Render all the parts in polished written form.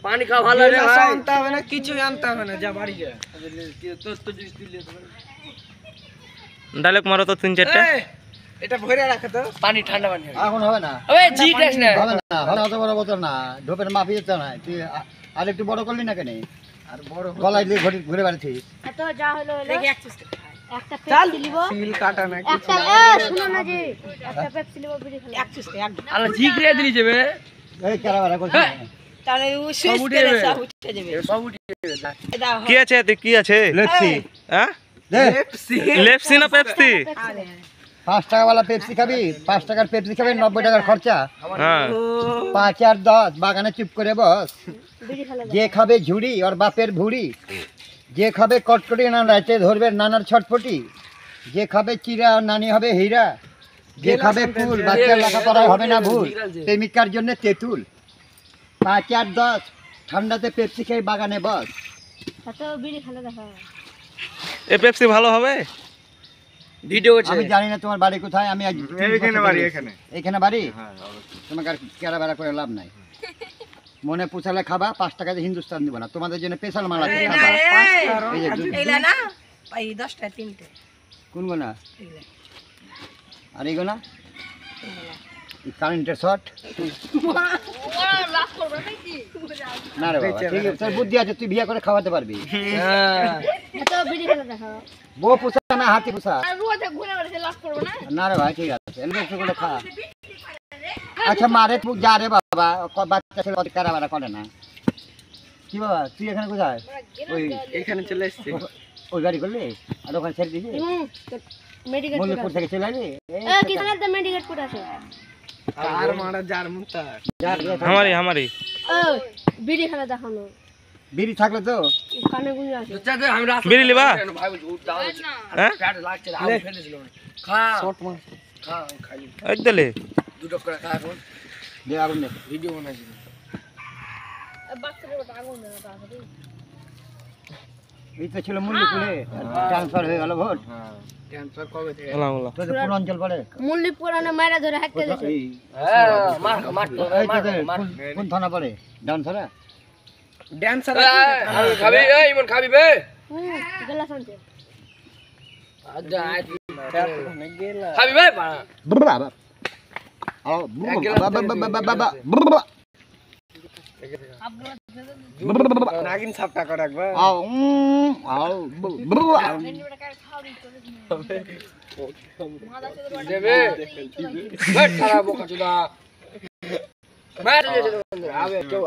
পানি খাওয়া ভালো রে ভাই আনতে হবে না কিছু আনতে হবে না যা বাড়ি যা তো জিনিস দিলে ডায়লগ মারো তো 3-4টা এটা ভরে রাখো তো পানি ঠান্ডা পানি এখন হবে না ওই জি টেস্ট না হবে না হবে অত বড় বোতল না ঢোপের মাপি যেতে না তুই আর একটু বড় করলি না কেন আর বড় গলায় দিয়ে ঘুরে বেড়াচ্ছিস এত যা হলো দেখি একটু একটা পেপসি লিব সিল কাটা না একটা শুনো না জি একটা পেপসি লিব বিড়ি খেলে একটু আলা জি করে দিলি যাবে এই কেরাবারা করছিস তাহলে ও সুইচ করে সব উঠে যাবে সব উঠে যাবে কি আছে এতে কি আছে লেপসি হ্যাঁ দে লেপসি না পেপসি 5 টাকা वाला পেপসি খাবি 5 টাকার পেপসি খাবি 90 টাকার খরচা হ্যাঁ 5 আর 10 বাগানে চুপ করে বস বিড়ি খেলে যে খাবে ঝুড়ি আর বাপের ভুড়ি যে খাবে কটকটি না রাতে ধরবে নানার ছটফটি যে খাবে চিরা নানি হবে হীরা যে খাবে ফুল বাচ্চার লেখাপড়া হবে না ভুল প্রেমিকার জন্য তেঁতুল 5 আর 10 ঠান্ডাতে পেপসি খেয়ে বাগানে বস এত বিড়ি খেলে দেখা এ পেপসি ভালো হবে ভিডিও আছে আমি জানি না তোমার বাড়ি কোথায় আমি আজ এইখানে বাড়ি এখানে বাড়ি তোমাকে আর কেরাবেরা করে লাভ নাই মনে পুছালে খাবা 5 টাকাতে হিন্দুস্তান দিব না তোমাদের জন্য স্পেশাল মাল আছে খাবা এই যে এইলা না এই 10টা 3টে কোন গোনা আর এই গোনা কারেন্টের শর্ট না রে বাবা ঠিক আছে তোর বুদ্ধি আছে তুই বিয়ে করে খাওয়াতে পারবি এত বিড়ি খেলে দেখা বউ পুষা না হাতি পুষা আর রোজ ঘুরে বেড়াতে লাভ করব না না রে ভাই ঠিক আছে এমনি করে খা আচ্ছা মারে তুই যা রে বাবা বাচ্চা ছেলে অত কারাবারা করে না কি বাবা তুই এখানে কোথায় ওই এখানে চলে এসেছি ওই গাড়ি করলি আর ওখানে ছেড়ে দিবি মেডিকেল মল্লিকপুর থেকে চলে আসবি কিখানে তো মেডিকেল কোড আছে আর মারা যার মুতা हमारी ও বিড়ি খেলে দেখানো বিড়ি থাকলে তো কানে গুঁজে আছে চাচা আমি রাস্তা বিড়ি লিবা ভাই উঠ দাও হ্যাঁ প্যাড লাগছে আউ ফেলে দিল খা শর্ট মার খা খাই এই দিলে দুটো করে খা এখন দে আগুন দে ভিডিও বানাইছি বাচ্চাদের ওটা আগুন দেয় না তাড়াতাড়ি এই তো ছিল মল্লিকপুরে ট্রান্সফার হয়ে গেল ভোট ট্রান্সফার কবে থেকে তোদের কোন অঞ্চল পড়ে মুল্লি পুরানো মাইরা ধরে হাঁটতে দিছে এই হ্যাঁ মার মার এই তোদের কোন থানা পড়ে ডানসরা ড্যান্সার খাবি এই ইমন খাবি বে গলা শান্তি আচ্ছা গেলা খাবি বে বাবা আও বাবা নাগিন সাপটা করে একবার আও আও দেবে বেট খারাপ বোকা চুদা বেট আবে কেউ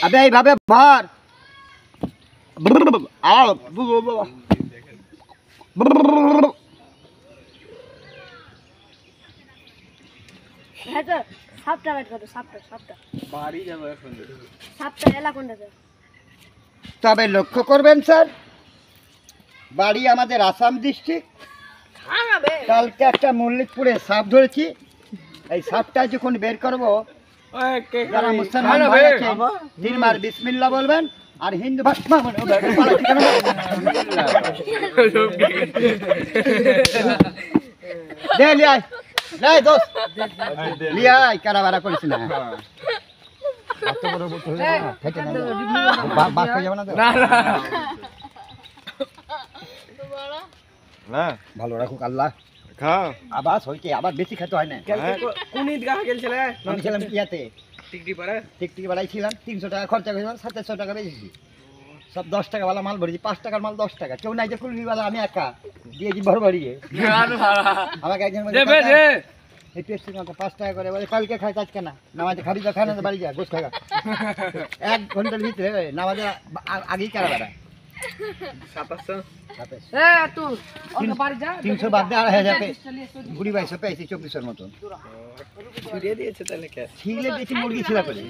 আবে এইভাবে ভর আও হ্যাঁ তো সাপটা বেট করো সাপটা বাড়ি যাবো এখন সাপটা এলা কোনটা তবে লক্ষ্য করবেন স্যার বাড়ি আমাদের আসাম ডিস্ট্রিক্ট কালকে একটা মল্লিকপুরে সাপ ধরেছি এই সাপটা যখন বের করবো যারা মুসলমান ভাই আছেন 3 বার বিসমিল্লাহ বলবেন আর হিন্দু ভাষা দে লিয়াই লাই দোস্ত লিয়াই কারাবারা করিস না এত বড় বোতল হয়ে না ফেটে না বাস হয়ে যাবে না তো না ভালো রাখুক আল্লাহ খা আবার হইতে আবার বেশি খেতে হয় না কোন ঈদগাহ গেলছিলে আমি ছিলাম ইয়াতে টিকটি পারে টিকটিকি বাড়াইছিলাম 300 টাকা খরচা করেছিলাম 2700 টাকা বেশি সব 10 টাকা वाला মাল ভরেছি 5 টাকার মাল 10 টাকা কেউ নাই যে কুলবিওয়ালা আমি একা দিয়েছি ভর ভরিয়ে আমাকে একজন বলে দেবে দে এই পেস্টের মতো 5 টাকা করে বলে কালকে খাই আজকে না নামাজে খাবি তো খানা বাড়ি যা গোস খাগা 1 ঘন্টার ভিতরে নামাজে আগেই কারা বেড়া 2700 এ তুই ওকে বাড়ি যা 300 বাদ দে আর 1000 গুড়ি 2200 পেয়েছি 2400 মতো ছুড়িয়ে দিয়েছে তাহলে কে ছিলে বেশি মুরগি ছিল করে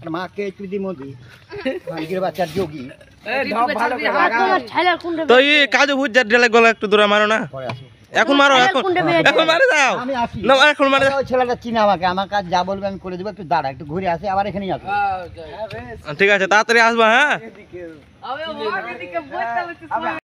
আর মাকে চুদি মোদি মালিকের বাচ্চার যোগী এ ঢপ ভালো করে লাগা তোমার ছেলের কোনটা তো এই কাজু ভুজার ঢেলে গলা একটু দূরে মারো না পরে আসো এখন মারো এখন মারে দাও আমি আসি না এখন মারে ওই ছেলেটা চিনা আমাকে আমার কাজ যা বলবে আমি করে দেবো একটু দাঁড়া একটু ঘুরে আসে আবার এখানেই আসো ঠিক আছে তাড়াতাড়ি আসবা হ্যাঁ আবে ওর দিকে বসতে